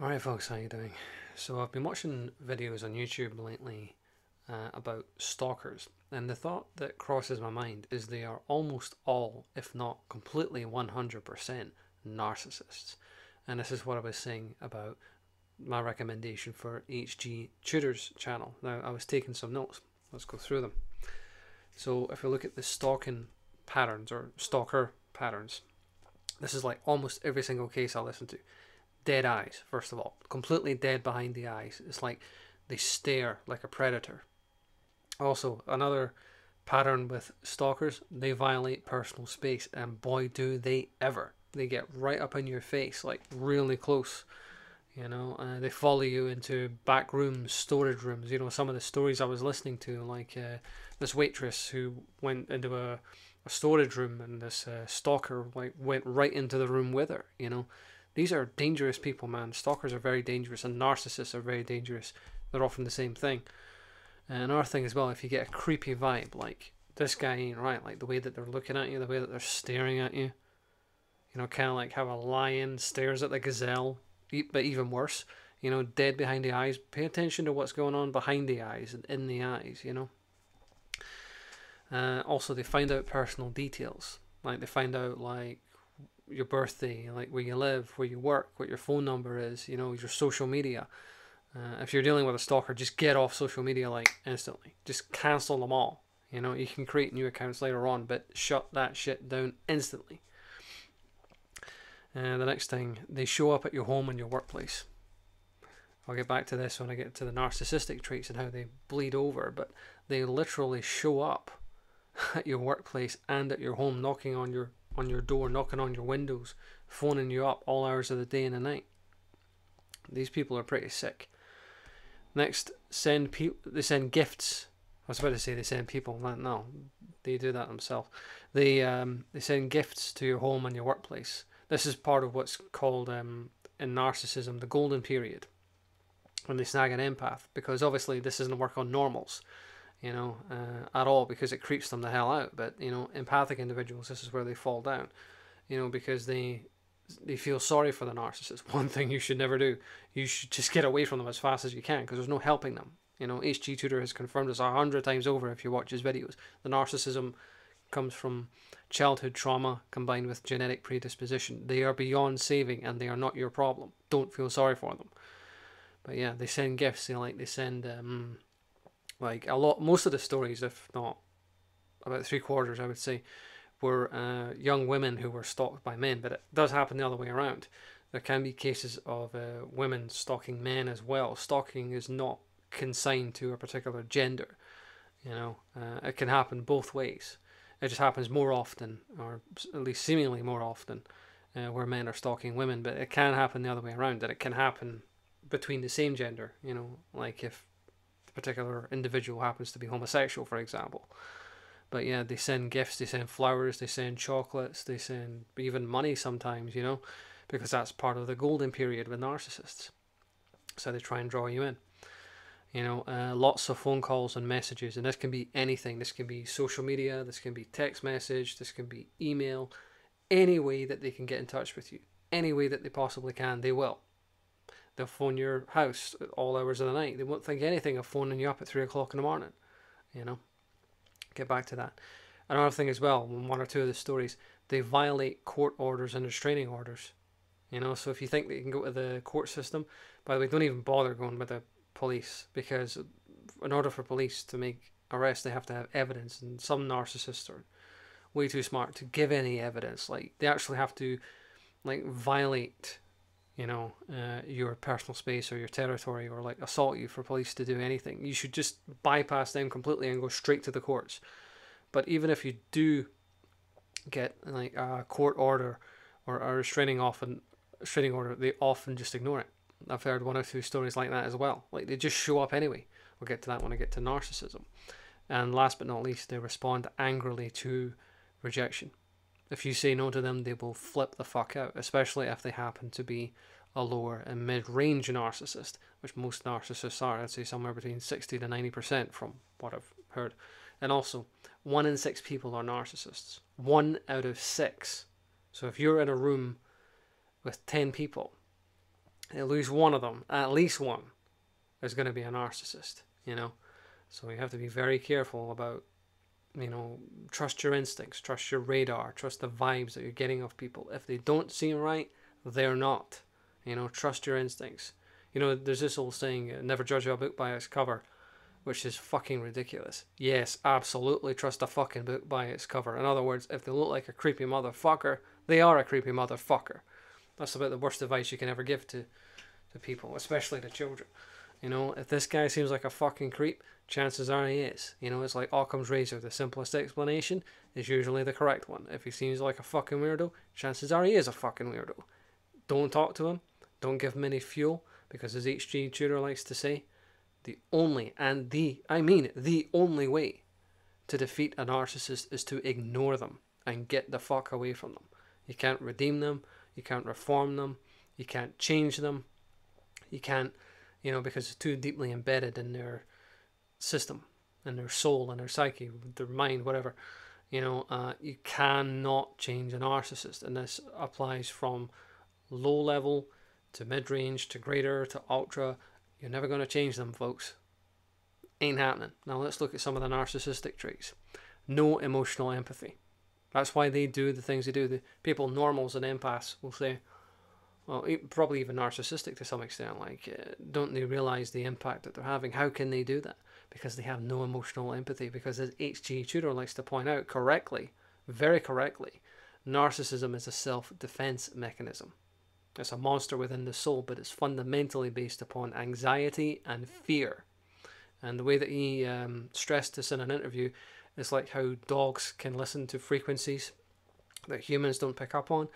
Alright folks, how you doing? So I've been watching videos on YouTube lately about stalkers, and the thought that crosses my mind is they are almost all, if not completely 100% narcissists. And this is what I was saying about my recommendation for HG Tutor's channel. Now I was taking some notes, let's go through them. So if we look at the stalking patterns or stalker patterns, this is like almost every single case I listen to. Dead eyes, first of all, completely dead behind the eyes. It's like they stare like a predator. Also, another pattern with stalkers, they violate personal space, and boy do they ever. They get right up in your face, like really close. They follow you into back rooms, storage rooms. Some of the stories I was listening to, like this waitress who went into a storage room, and this stalker went right into the room with her. These are dangerous people, man. Stalkers are very dangerous, and narcissists are very dangerous. They're often the same thing. And another thing as well, if you get a creepy vibe, like this guy ain't right, like the way that they're looking at you, the way that they're staring at you, kind of like how a lion stares at the gazelle, but even worse, dead behind the eyes. Pay attention to what's going on behind the eyes and in the eyes, Also, they find out personal details. Like they find out like your birthday, like where you live, where you work, what your phone number is, your social media. If you're dealing with a stalker, just get off social media like instantly. Just cancel them all. You can create new accounts later on, but shut that shit down instantly. The next thing, they show up at your home and your workplace. I'll get back to this when I get to the narcissistic traits and how they bleed over, but they literally show up at your workplace and at your home, knocking on your door, knocking on your windows, phoning you up all hours of the day and the night. These people are pretty sick. Next, they send gifts. I was about to say they send people. No, they do that themselves. They send gifts to your home and your workplace. This is part of what's called in narcissism the golden period, when they snag an empath, because obviously this doesn't work on normals. At all, because it creeps them the hell out. But empathic individuals, this is where they fall down, because they feel sorry for the narcissist. One thing you should never do, you should just get away from them as fast as you can, because there's no helping them. HG Tutor has confirmed this 100 times over if you watch his videos. The narcissism comes from childhood trauma combined with genetic predisposition. They are beyond saving, and they are not your problem. Don't feel sorry for them. But yeah, they send gifts. They send most of the stories, if not about 3/4, I would say, were young women who were stalked by men, but it does happen the other way around. There can be cases of women stalking men as well. Stalking is not consigned to a particular gender. It can happen both ways. It just happens more often, or at least seemingly more often, where men are stalking women, but it can happen the other way around, and it can happen between the same gender, like if particular individual happens to be homosexual, for example. But yeah, they send gifts, they send flowers, they send chocolates, they send even money sometimes, because that's part of the golden period with narcissists. So they try and draw you in. Lots of phone calls and messages, and this can be anything. This can be social media, this can be text message, this can be email. Any way that they can get in touch with you, any way that they possibly can, they will. They'll phone your house at all hours of the night. They won't think anything of phoning you up at 3 o'clock in the morning. Get back to that. Another thing as well, in one or two of the stories, they violate court orders and restraining orders. So if you think that you can go to the court system, by the way, don't even bother going with the police, because in order for police to make arrests, they have to have evidence, and some narcissists are way too smart to give any evidence. Like they actually have to violate your personal space or your territory, or assault you for police to do anything. You should just bypass them completely and go straight to the courts. But even if you do get a court order or a restraining order, they often just ignore it. I've heard one or two stories like that as well. They just show up anyway. We'll get to that when I get to narcissism. And last but not least, they respond angrily to rejection. If you say no to them, they will flip the fuck out, especially if they happen to be a lower and mid-range narcissist, which most narcissists are. I'd say somewhere between 60 to 90% from what I've heard. And also, 1 in 6 people are narcissists. 1 out of 6. So if you're in a room with 10 people at least one of them, at least one, is going to be a narcissist, you know. So you have to be very careful about, you know, trust your instincts, trust your radar, trust the vibes that you're getting off people. If they don't seem right, they're not. You know, trust your instincts. You know, there's this old saying, never judge a book by its cover, which is fucking ridiculous. Yes, absolutely trust a fucking book by its cover. In other words, if they look like a creepy motherfucker, they are a creepy motherfucker. That's about the worst advice you can ever give to people, especially to children. You know, if this guy seems like a fucking creep, chances are he is. You know, it's like Occam's razor. The simplest explanation is usually the correct one. If he seems like a fucking weirdo, chances are he is a fucking weirdo. Don't talk to him. Don't give him any fuel, because as HG Tudor likes to say, the only way to defeat a narcissist is to ignore them and get the fuck away from them. You can't redeem them. You can't reform them. You can't change them. You can't, you know, because it's too deeply embedded in their system, in their soul, in their psyche, their mind, whatever. You know, you cannot change a narcissist, and this applies from low level to mid-range to greater to ultra. You're never going to change them, folks. Ain't happening. Now let's look at some of the narcissistic traits. No emotional empathy. That's why they do the things they do. The people, normals and empaths, will say, well, probably even narcissistic to some extent, like, don't they realize the impact that they're having? How can they do that? Because they have no emotional empathy. Because as H.G. Tudor likes to point out correctly, very correctly, narcissism is a self-defense mechanism. It's a monster within the soul, but it's fundamentally based upon anxiety and fear. And the way that he stressed this in an interview is like how dogs can listen to frequencies that humans don't pick up on.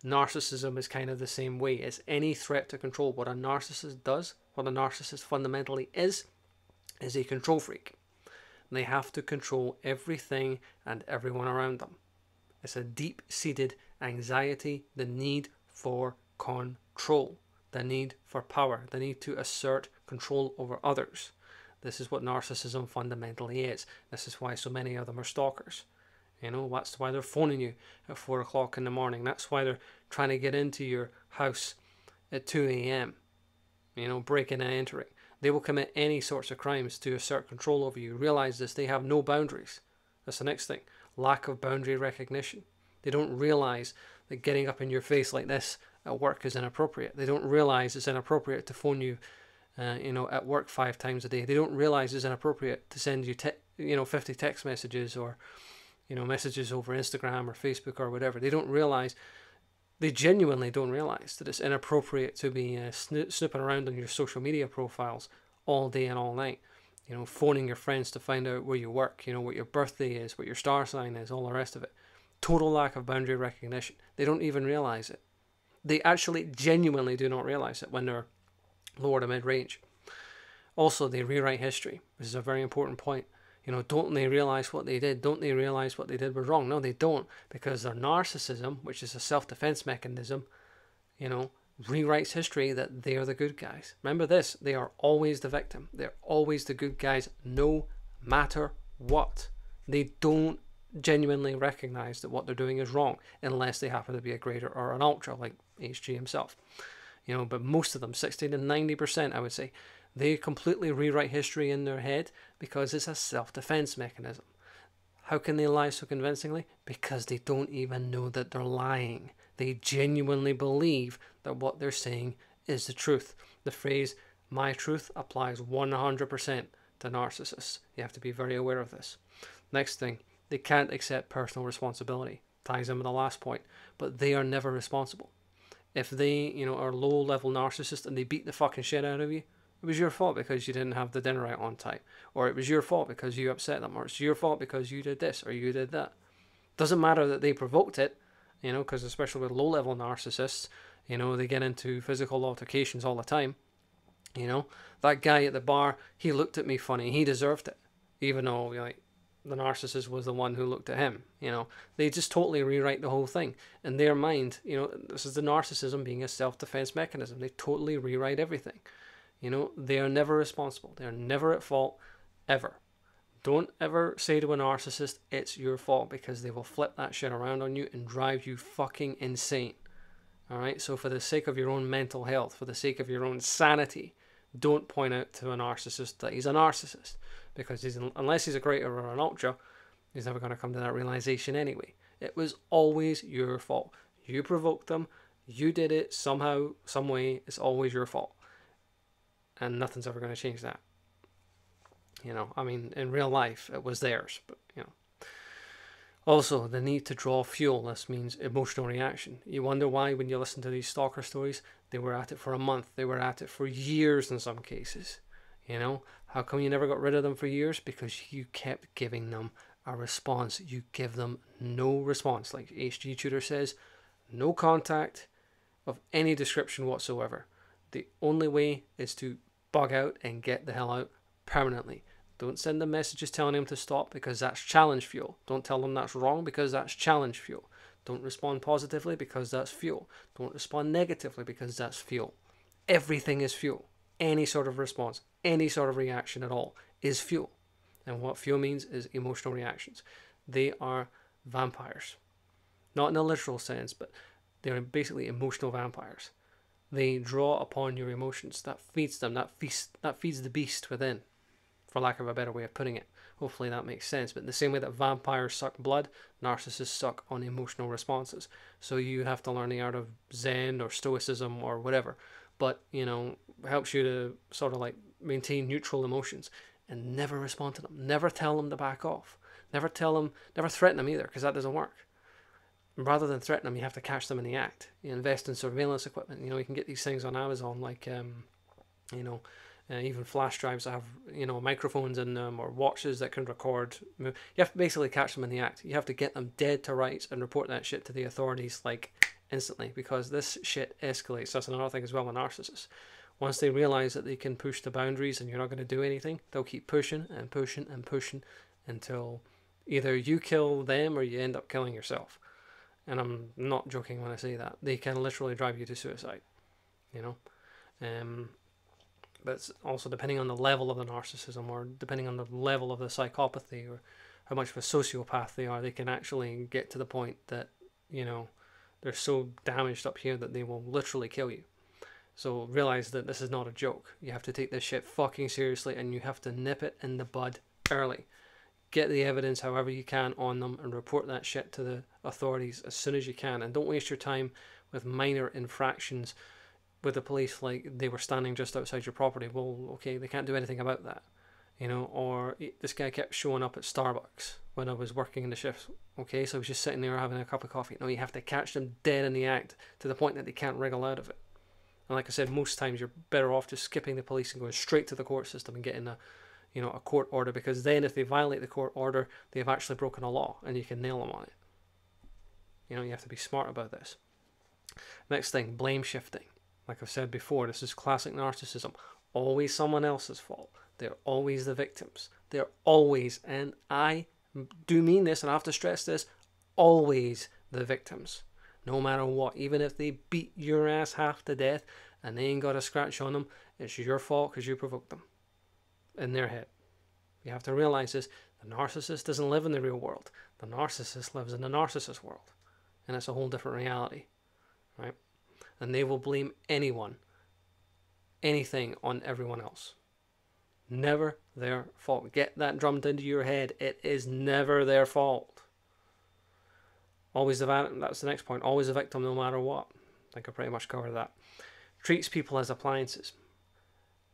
Narcissism is kind of the same way. It's any threat to control. What a narcissist does, what a narcissist fundamentally is a control freak. And they have to control everything and everyone around them. It's a deep-seated anxiety, the need for control, the need for power, the need to assert control over others. This is what narcissism fundamentally is. This is why so many of them are stalkers. You know, that's why they're phoning you at 4 o'clock in the morning. That's why they're trying to get into your house at 2 a.m. You know, breaking and entering. They will commit any sorts of crimes to assert control over you. Realize this, they have no boundaries. That's the next thing. Lack of boundary recognition. They don't realize that getting up in your face like this at work is inappropriate. They don't realize it's inappropriate to phone you, you know, at work 5 times a day. They don't realize it's inappropriate to send you, 50 text messages or, you know, messages over Instagram or Facebook or whatever. They don't realize, they genuinely don't realize that it's inappropriate to be snooping around on your social media profiles all day and all night. You know, phoning your friends to find out where you work, you know, what your birthday is, what your star sign is, all the rest of it. Total lack of boundary recognition. They don't even realize it. They actually genuinely do not realize it when they're lower to mid-range. Also, they rewrite history. This is a very important point. You know, don't they realize what they did? Don't they realize what they did was wrong? No, they don't, because their narcissism, which is a self-defense mechanism, you know, rewrites history that they are the good guys. Remember this, they are always the victim. They're always the good guys, no matter what. They don't genuinely recognize that what they're doing is wrong unless they happen to be a greater or an ultra like HG himself. You know, but most of them, 60 to 90%, I would say, they completely rewrite history in their head because it's a self-defense mechanism. How can they lie so convincingly? Because they don't even know that they're lying. They genuinely believe that what they're saying is the truth. The phrase, my truth, applies 100% to narcissists. You have to be very aware of this. Next thing, they can't accept personal responsibility. Ties in with the last point. But they are never responsible. If they, you know, are low-level narcissists and they beat the fucking shit out of you, it was your fault because you didn't have the dinner out on time. Or it was your fault because you upset them. Or it's your fault because you did this or you did that. Doesn't matter that they provoked it, you know, because especially with low-level narcissists, you know, they get into physical altercations all the time. You know, that guy at the bar, he looked at me funny. He deserved it. Even though, like, the narcissist was the one who looked at him. You know, they just totally rewrite the whole thing. In their mind, you know, this is the narcissism being a self-defense mechanism. They totally rewrite everything. You know, they are never responsible. They are never at fault, ever. Don't ever say to a narcissist, it's your fault, because they will flip that shit around on you and drive you fucking insane. All right. So for the sake of your own mental health, for the sake of your own sanity, don't point out to a narcissist that he's a narcissist, because unless he's a greater or an ultra, he's never going to come to that realization anyway. It was always your fault. You provoked them. You did it somehow, some way. It's always your fault. And nothing's ever going to change that. I mean, in real life, it was theirs. But, Also, the need to draw fuel. This means emotional reaction. You wonder why when you listen to these stalker stories, they were at it for a month. They were at it for years in some cases. How come you never got rid of them for years? Because you kept giving them a response. You give them no response. Like HG Tutor says, no contact of any description whatsoever. The only way is to bug out and get the hell out permanently. Don't send them messages telling them to stop, because that's challenge fuel. Don't tell them that's wrong, because that's challenge fuel. Don't respond positively, because that's fuel. Don't respond negatively, because that's fuel. Everything is fuel. Any sort of response, any sort of reaction at all is fuel. And what fuel means is emotional reactions. They are vampires. Not in a literal sense, but they're basically emotional vampires. They draw upon your emotions. That feeds them. That feeds the beast within, for lack of a better way of putting it. Hopefully that makes sense. But in the same way that vampires suck blood, narcissists suck on emotional responses. So you have to learn the art of Zen or Stoicism or whatever. But, helps you to sort of like maintain neutral emotions and never respond to them. Never tell them to back off. Never threaten them either, because that doesn't work. Rather than threaten them, you have to catch them in the act. You invest in surveillance equipment. You can get these things on Amazon, like, even flash drives that have, microphones in them, or watches that can record. You have to basically catch them in the act. You have to get them dead to rights and report that shit to the authorities, like, instantly, because this shit escalates. That's another thing as well with narcissists. Once they realize that they can push the boundaries and you're not going to do anything, they'll keep pushing and pushing and pushing until either you kill them or you end up killing yourself. And I'm not joking when I say that. They can literally drive you to suicide, But it's also depending on the level of the narcissism, or depending on the level of the psychopathy, or how much of a sociopath they are, they can actually get to the point that, they're so damaged up here that they will literally kill you. So realize that this is not a joke. You have to take this shit fucking seriously, and you have to nip it in the bud early. Get the evidence however you can on them and report that shit to the authorities as soon as you can. And don't waste your time with minor infractions with the police, like they were standing just outside your property. Well, okay, they can't do anything about that. Or this guy kept showing up at Starbucks when I was working in the shifts. Okay, so I was just sitting there having a cup of coffee. No, you have to catch them dead in the act to the point that they can't wriggle out of it. And like I said, most times you're better off just skipping the police and going straight to the court system and getting a court order, because then if they violate the court order, they've actually broken a law and you can nail them on it. You have to be smart about this. Next thing, blame shifting. Like I've said before, this is classic narcissism. Always someone else's fault. They're always the victims. They're always, and I do mean this and I have to stress this, always the victims. No matter what. Even if they beat your ass half to death and they ain't got a scratch on them, it's your fault because you provoked them. In their head. You have to realize this. The narcissist doesn't live in the real world. The narcissist lives in the narcissist world. And it's a whole different reality. Right? And they will blame anyone, anything on everyone else. Never their fault. Get that drummed into your head. It is never their fault. Always that's the next point. Always a victim no matter what. I think I pretty much covered that. Treats people as appliances.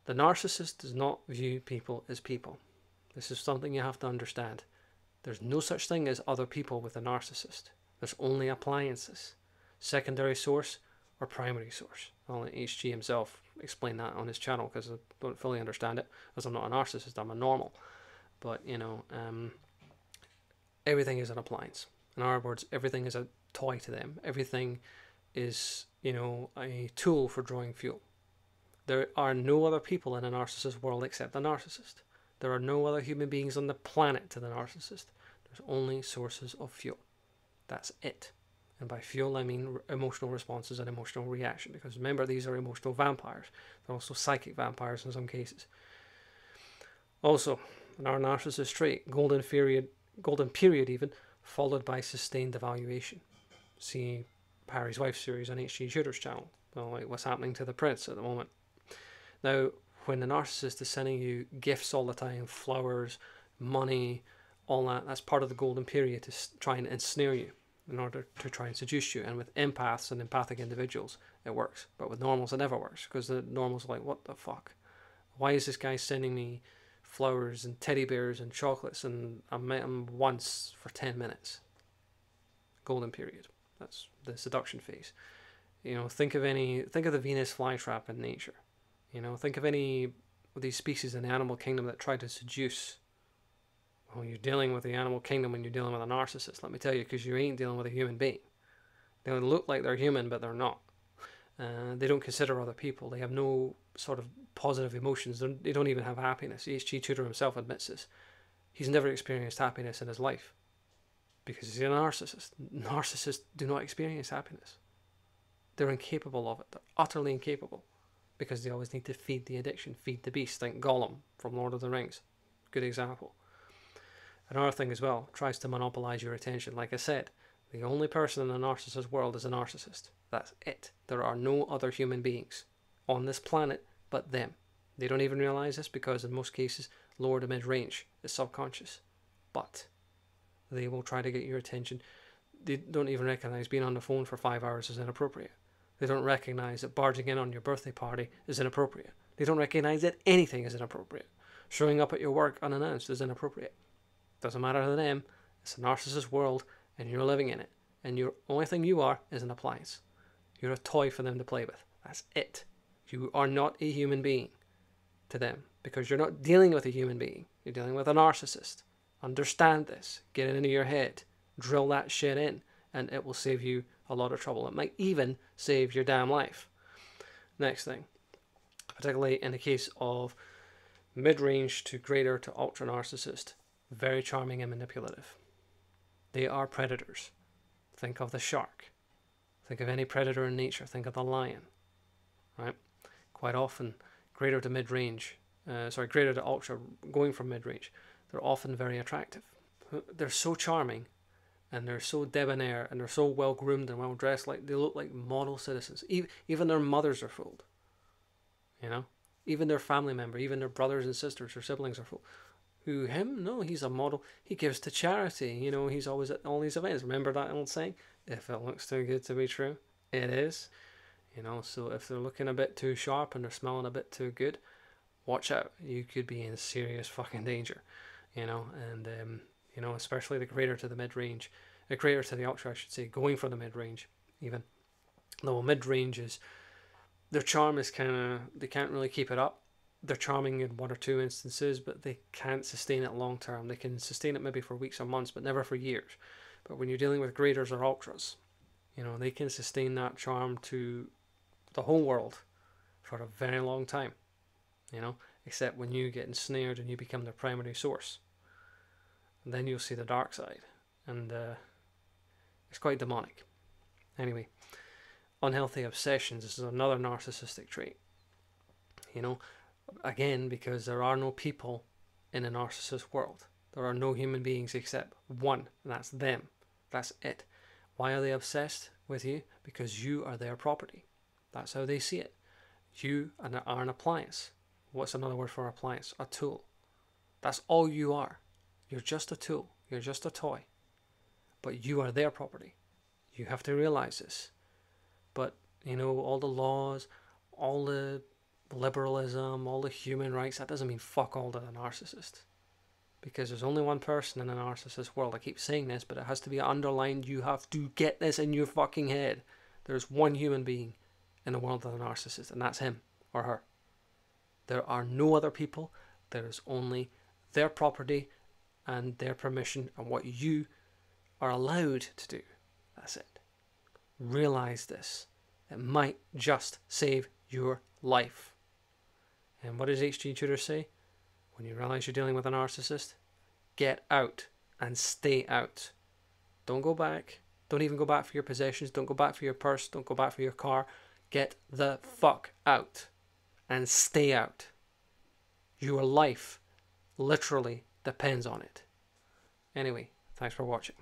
The narcissist does not view people as people. This is something you have to understand. There's no such thing as other people with a narcissist. There's only appliances. Secondary source or primary source. I'll let HG himself explain that on his channel, because I don't fully understand it, as I'm not a narcissist, I'm a normal. But, everything is an appliance. In other words, everything is a toy to them. Everything is, a tool for drawing fuel. There are no other people in a narcissist world except the narcissist. There are no other human beings on the planet to the narcissist. There's only sources of fuel. That's it. And by fuel, I mean emotional responses and emotional reaction. Because remember, these are emotional vampires. They're also psychic vampires in some cases. Also, in our narcissist trait, golden period even, followed by sustained evaluation. See Harry's Wife series on HG Tudor's channel. Well, like what's happening to the prince at the moment. Now, when the narcissist is sending you gifts all the time, flowers, money, all that, that's part of the golden period to try and ensnare you in order to try and seduce you. And with empaths and empathic individuals, it works. But with normals, it never works, because the normals are like, what the fuck? Why is this guy sending me flowers and teddy bears and chocolates, and I met him once for 10 minutes? Golden period. That's the seduction phase. You know, think of the Venus flytrap in nature. You know, think of any of these species in the animal kingdom that try to seduce. Well, you're dealing with the animal kingdom when you're dealing with a narcissist, let me tell you, because you ain't dealing with a human being. They look like they're human, but they're not. They don't consider other people. They have no sort of positive emotions. They don't even have happiness. H.G. Tudor himself admits this. He's never experienced happiness in his life because he's a narcissist. Narcissists do not experience happiness. They're incapable of it. They're utterly incapable, because they always need to feed the addiction, feed the beast. Think Gollum from Lord of the Rings. Good example. Another thing as well, tries to monopolize your attention. Like I said, the only person in the narcissist world is a narcissist. That's it. There are no other human beings on this planet but them. They don't even realize this, because in most cases, lower to mid-range is subconscious. But they will try to get your attention. They don't even recognize being on the phone for 5 hours is inappropriate. They don't recognize that barging in on your birthday party is inappropriate. They don't recognize that anything is inappropriate. Showing up at your work unannounced is inappropriate. Doesn't matter to them. It's a narcissist world, and you're living in it. And your only thing you are is an appliance. You're a toy for them to play with. That's it. You are not a human being to them, because you're not dealing with a human being. You're dealing with a narcissist. Understand this. Get it into your head. Drill that shit in, and it will save you a lot of trouble. It might even save your damn life. Next thing, particularly in the case of mid-range to greater to ultra narcissist, very charming and manipulative. They are predators. Think of the shark. Think of any predator in nature. Think of the lion. Right? Quite often, greater to mid-range, greater to ultra, going from mid-range, they're often very attractive. They're so charming, and they're so debonair, and they're so well groomed and well dressed, like they look like model citizens. Even their mothers are fooled. You know, even their family member, even their brothers and sisters or siblings are fooled. Who, him? No, he's a model. He gives to charity. You know, he's always at all these events. Remember that old saying? If it looks too good to be true, it is. You know, so if they're looking a bit too sharp and they're smelling a bit too good, watch out. You could be in serious fucking danger. You know, and you know, especially the greater to the mid-range, the greater to the ultra, I should say, going for the mid-range, even though mid-range is, their charm is kind of, they can't really keep it up. They're charming in one or two instances, but they can't sustain it long term. They can sustain it maybe for weeks or months, but never for years. But when you're dealing with graders or ultras, you know, they can sustain that charm to the whole world for a very long time, you know, except when you get ensnared and you become their primary source. And then you'll see the dark side, and it's quite demonic. Anyway, unhealthy obsessions. This is another narcissistic trait. You know, again, because there are no people in a narcissist world. There are no human beings except one, and that's them. That's it. Why are they obsessed with you? Because you are their property. That's how they see it. You are an appliance. What's another word for appliance? A tool. That's all you are. You're just a tool. You're just a toy. But you are their property. You have to realize this. But, you know, all the laws, all the liberalism, all the human rights, that doesn't mean fuck all to the narcissist. Because there's only one person in a narcissist world. I keep saying this, but it has to be underlined. You have to get this in your fucking head. There's one human being in the world of the narcissist, and that's him or her. There are no other people. There is only their property and their permission and what you are allowed to do. That's it. Realize this. It might just save your life. And what does H.G. Tudor say? When you realize you're dealing with a narcissist, get out and stay out. Don't go back. Don't even go back for your possessions. Don't go back for your purse. Don't go back for your car. Get the fuck out and stay out. Your life literally depends on it. Anyway, thanks for watching.